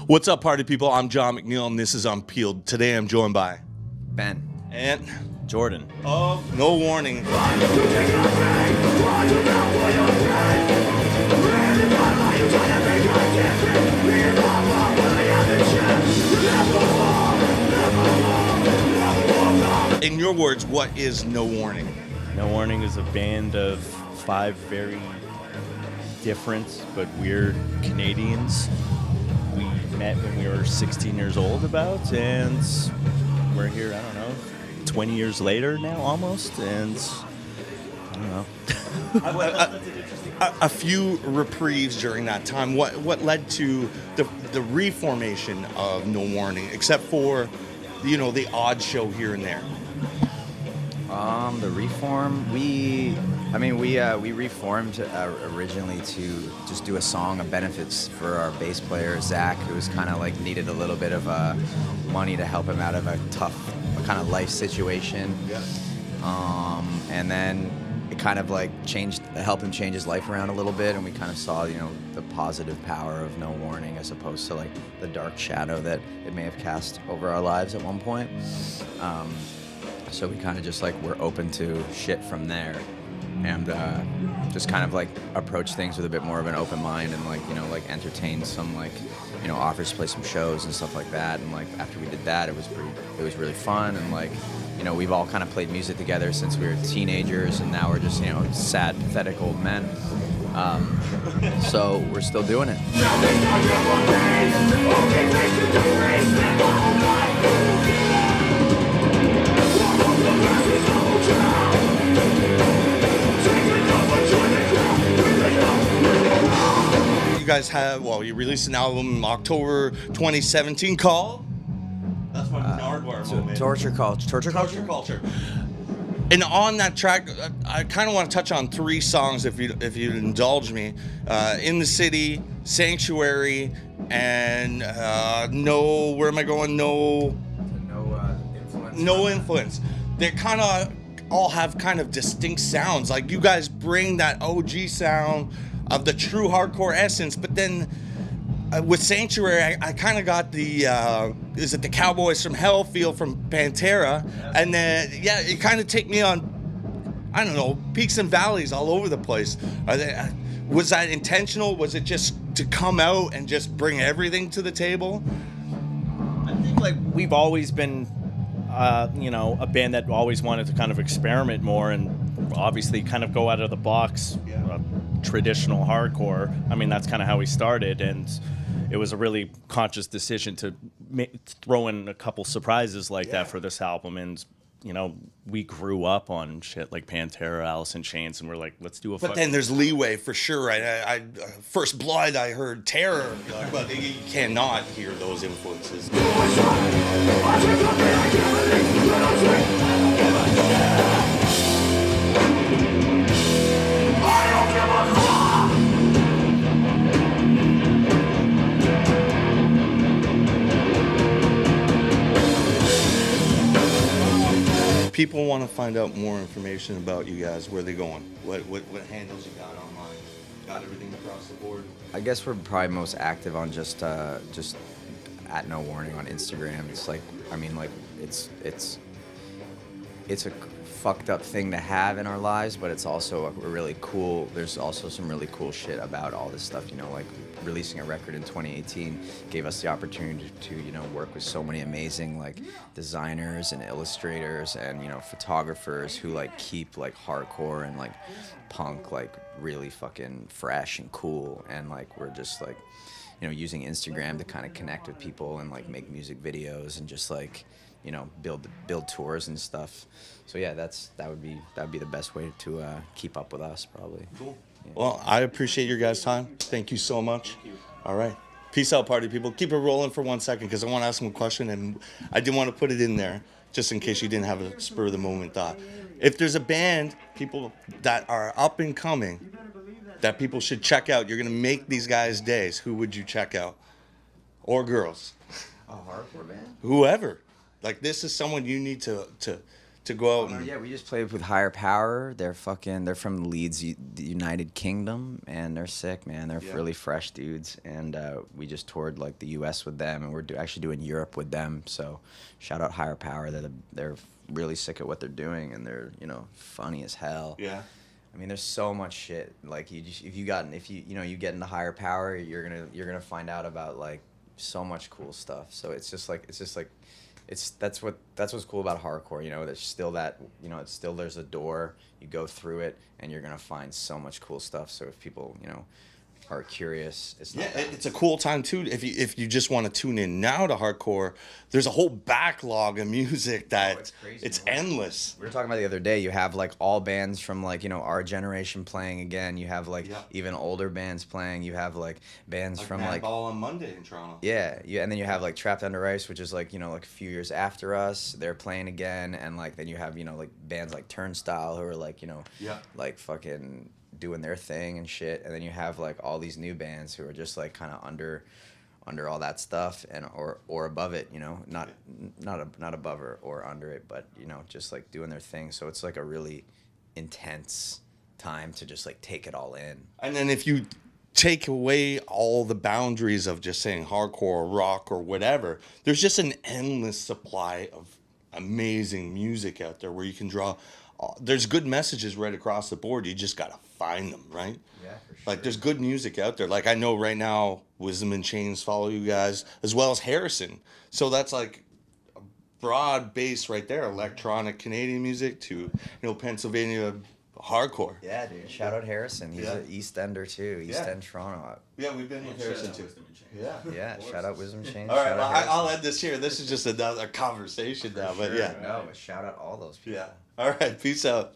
What's up, party people? I'm Allan Macneill, and this is Unpeeled. Today I'm joined by Ben and Jordan. Oh, No Warning. In your words, what is No Warning? No Warning is a band of 5 very different but weird Canadians. We met when we were 16 years old about, and we're here, I don't know, 20 years later now almost, and I don't know. A few reprieves during that time. What led to the reformation of No Warning, except for, the odd show here and there? The reform, we reformed originally to just do a song of benefits for our bass player Zach, who was kind of like needed a little bit of money to help him out of a tough kind of life situation. Yeah. And then it kind of like helped him change his life around a little bit, and we kind of saw the positive power of No Warning as opposed to like the dark shadow that it may have cast over our lives at one point. So we kind of just like were open to shit from there, and just kind of like approach things with a bit more of an open mind, and like entertain some offers to play some shows and stuff like that. And like after we did that, it was really fun, and like we've all kind of played music together since we were teenagers, and now we're just sad, pathetic old men. So we're still doing it. You guys you released an album in October 2017 called? That's my Nardwar moment. Torture Culture. And on that track, I kind of want to touch on 3 songs, if you'd indulge me. In the City, Sanctuary, and Where Am I Going? No Influence. They kind of all have kind of distinct sounds. Like, you guys bring that OG sound of the true hardcore essence, but then with Sanctuary, I kind of got the is it the Cowboys from Hell feel from Pantera, and then it kind of take me on, I don't know, peaks and valleys all over the place. Was that intentional? Was it just to come out and just bring everything to the table? I think like we've always been a band that always wanted to kind of experiment more and obviously kind of go out of the box. Traditional hardcore. I mean, that's kind of how we started, and it was a really conscious decision to throw in a couple surprises like that for this album. And we grew up on shit like Pantera, Alice in Chains, and we're like, let's do a. But then there's leeway for sure, right? I First Blood, I heard Terror, but you cannot hear those influences. People want to find out more information about you guys. Where they going? What handles you got online? Got everything across the board? I guess we're probably most active on just at No Warning on Instagram. It's like, it's a fucked up thing to have in our lives, but it's also a really cool. There's also some really cool shit about all this stuff. Like releasing a record in 2018 gave us the opportunity to work with so many amazing like designers and illustrators and photographers who like keep like hardcore and like punk like really fucking fresh and cool, and like we're just like using Instagram to kind of connect with people and like make music videos and just like build tours and stuff. So yeah, that would be the best way to keep up with us, probably. Cool. Yeah. Well, I appreciate your guys' time. Thank you so much. Thank you. All right. Peace out, party people. Keep it rolling for 1 second, because I want to ask them a question, and I didn't want to put it in there just in case you didn't have a spur of the moment thought. If there's a band, people that are up and coming, that people should check out, you're going to make these guys' days, who would you check out? Or girls? A hardcore band? Whoever. Like, this is someone you need to to go out Oh, and yeah, we just played with Higher Power. They're from Leeds, the United Kingdom, and they're sick, man. They're really fresh dudes, and we just toured like the U.S. with them, and we're actually doing Europe with them. So, shout out Higher Power. They're really sick at what they're doing, and they're funny as hell. Yeah. I mean, there's so much shit. Like if you get into Higher Power, you're gonna find out about like so much cool stuff. So that's what's cool about hardcore. There's still there's a door. You go through it, and you're gonna find so much cool stuff. So if people are curious, it's a cool time too. If you just want to tune in now to hardcore, there's a whole backlog of music that it's crazy. It's endless. We were talking about the other day. You have like all bands from like our generation playing again. You have like even older bands playing. You have like bands from like Ball on Monday in Toronto. Yeah, and then you have like Trapped Under Ice, which is like like a few years after us. They're playing again, and like then you have like bands like Turnstile who are like like fucking doing their thing and shit, and then you have like all these new bands who are just like kind of under all that stuff and or above it, not above or under it, but just like doing their thing. So it's like a really intense time to just like take it all in. And then if you take away all the boundaries of just saying hardcore or rock or whatever, there's just an endless supply of amazing music out there where you can draw. There's good messages right across the board. You just gotta find them, right? Yeah, for sure. Like there's good music out there. Like I know right now, Wisdom in Chains follow you guys as well as Harrison. So that's like a broad base right there. Electronic Canadian music to Pennsylvania hardcore. Yeah, dude. Shout out Harrison. He's an East Ender too. East End Toronto. Yeah, we've been with Harrison too. Yeah. Shout out Wisdom Chains. All right, well, I'll end this here. This is just another conversation now, but yeah. No, but shout out all those people. Yeah. All right, peace out.